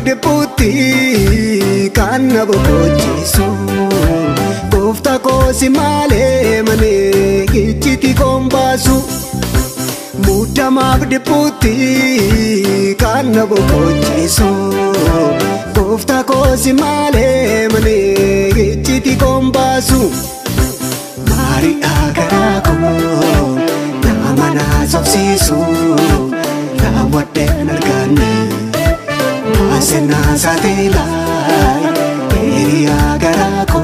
magdeputti kanna bokochisu Kofta kosi male mane gichiti kombasu Muda magdeputti kanna bokochisu Kofta kosi male mane gichiti kombasu Mari agarako namana sofsisu Rawate nargane Asena satela Eri agarako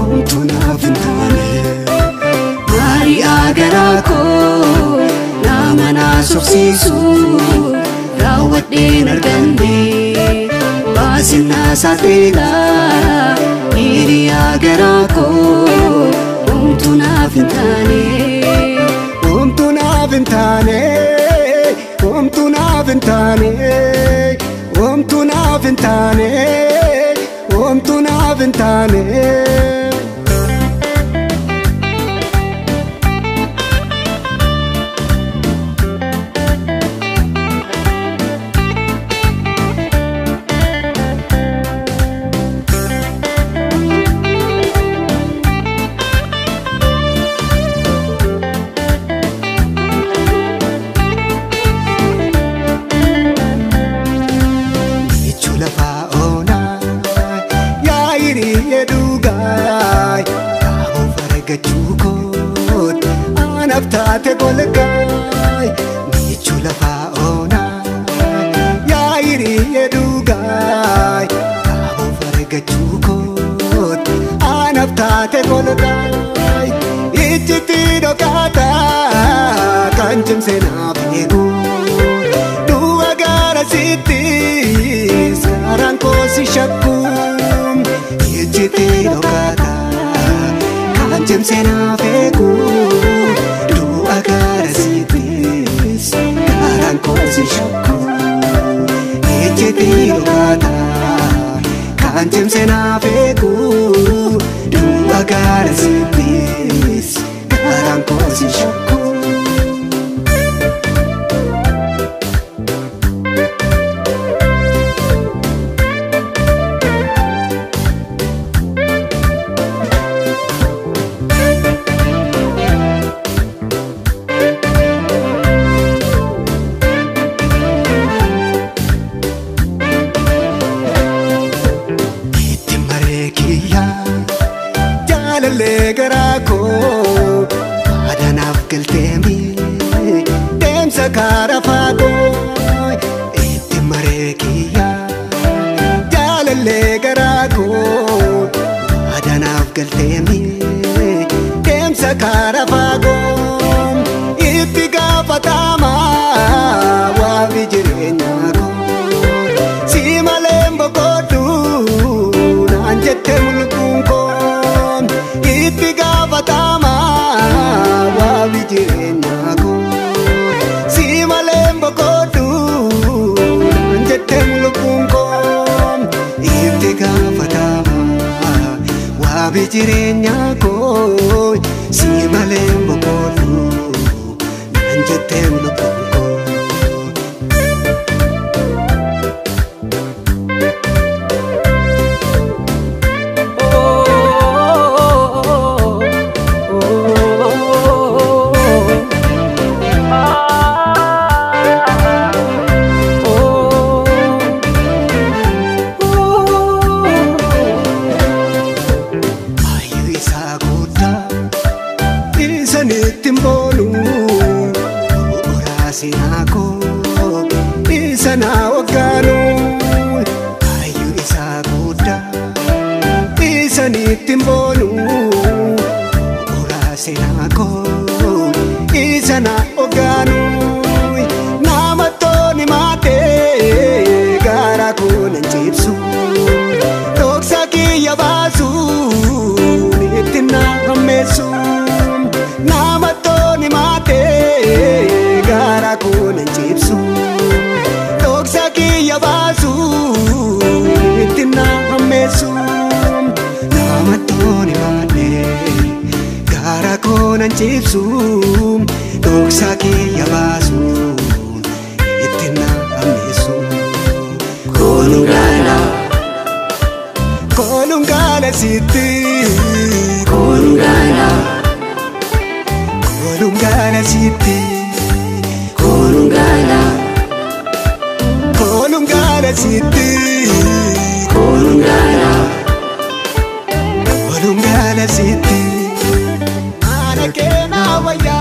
Omtuna vintane Mari agarako Namana sofsisu Rawate nargane Asena satela Eri agarako Omtuna vintane Omtuna vintane Omtuna vintane Omtuna vintane Omtuna vintane Anaftate golgai michu lafa ona ya iri edugai abo farga chukot anaftate golgai ichiti dokata kanchim sena begu dua gara siti saran ko si shakum ichiti dokata kanchim sena begu Agara sitis Karan kosi shakku Echeti ogata Kanjem sena beku Du agara sitis Karan kosi shakku Garako adanaf keltemi demsa karafago ete marekiya jalalle garako adanaf keltemi demsa karafago itiga fatama wa vijirenyago simalembo kodu nanjete mulkunko Itiga fatama wa vijirenyago simalembo kodu nanjete mulkunko Itiga fatama wa vijirenyago simalembo kodu nanjete mulkunko Isana oganu ayu isaguda isani timbonu urasinako isana oganu namatoni mate garaku nanjipsu toksaki yabasu nitina hamesu namatoni mate garaku nanjipsu yabasu itina hamesu namatoni mane gara konan chipsu doksaki yabasu itina hamesu Kolungala Kolungala City Kolungala Kolungala City Kolungala Kolungala City Kolungala Kolungala City Anakena waya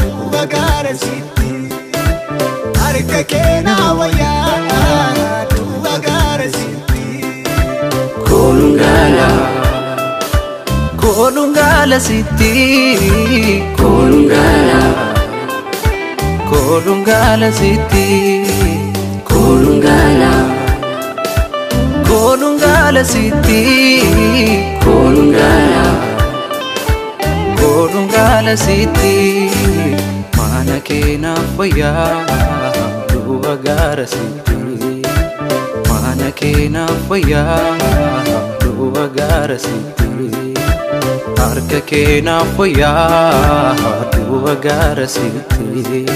Tuagara City Arikakena waya Tuagara City Kolungala Kolungala City Kolungala Kolungala City Kolungala Kolungala City Kolungala Kolungala City Mana kena faya Tuagara City Mana kena faya Tuagara City Arka kena faya Tuagara City